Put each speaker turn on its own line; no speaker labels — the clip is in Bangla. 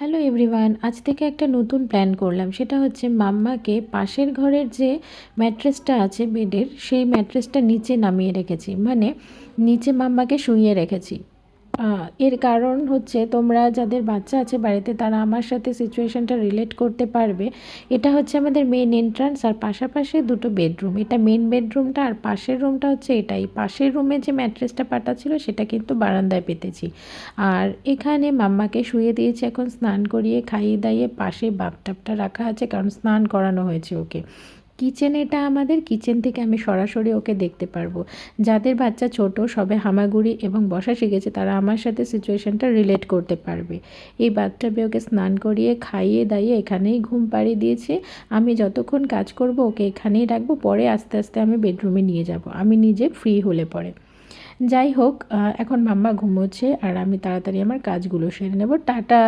হ্যালো এভরিওয়ান, আজ থেকে একটা নতুন প্ল্যান করলাম। সেটা হচ্ছে মাম্মাকে পাশের ঘরের যে ম্যাট্রেসটা আছে বেডের, সেই ম্যাট্রেসটা নিচে নামিয়ে রেখেছি, মানে নিচে মাম্মাকে শুইয়ে রেখেছি। এর কারণ হচ্ছে, তোমরা যাদের বাচ্চা আছে বাড়িতে তারা আমার সাথে সিচুয়েশানটা রিলেট করতে পারবে। এটা হচ্ছে আমাদের মেন এন্ট্রান্স আর পাশাপাশি দুটো বেডরুম। এটা মেন বেডরুমটা আর পাশের রুমটা হচ্ছে এটাই। পাশের রুমে যে ম্যাট্রেসটা পাতা ছিল সেটা কিন্তু বারান্দায় পেতেছি। আর এখানে মাম্মাকে শুয়ে দিয়েছি, এখন স্নান করিয়ে খাইয়ে দাইয়ে পাশে বাথটাবটা রাখা আছে, কারণ স্নান করানো হয়েছে ওকে। কিচেন, এটা আমাদের কিচেন থেকে আমি সরাসরি ওকে দেখতে পারবো। যাদের বাচ্চা ছোট, সবে হামাগুড়ি এবং বসা শিখেছে, তারা আমার সাথে সিচুয়েশানটা রিলেট করতে পারবে। এই বাথটাবে ওকে স্নান করিয়ে খাইয়ে দাইয়ে এখানেই ঘুম পাড়িয়ে দিয়েছি। আমি যতক্ষণ কাজ করব ওকে এখানেই রাখবো, পরে আস্তে আস্তে আমি বেডরুমে নিয়ে যাব আমি নিজে ফ্রি হলে পরে। যাই হোক, এখন মাম্মা ঘুমোচ্ছে আর আমি তাড়াতাড়ি আমার কাজগুলো সেরে নেব। টাটা।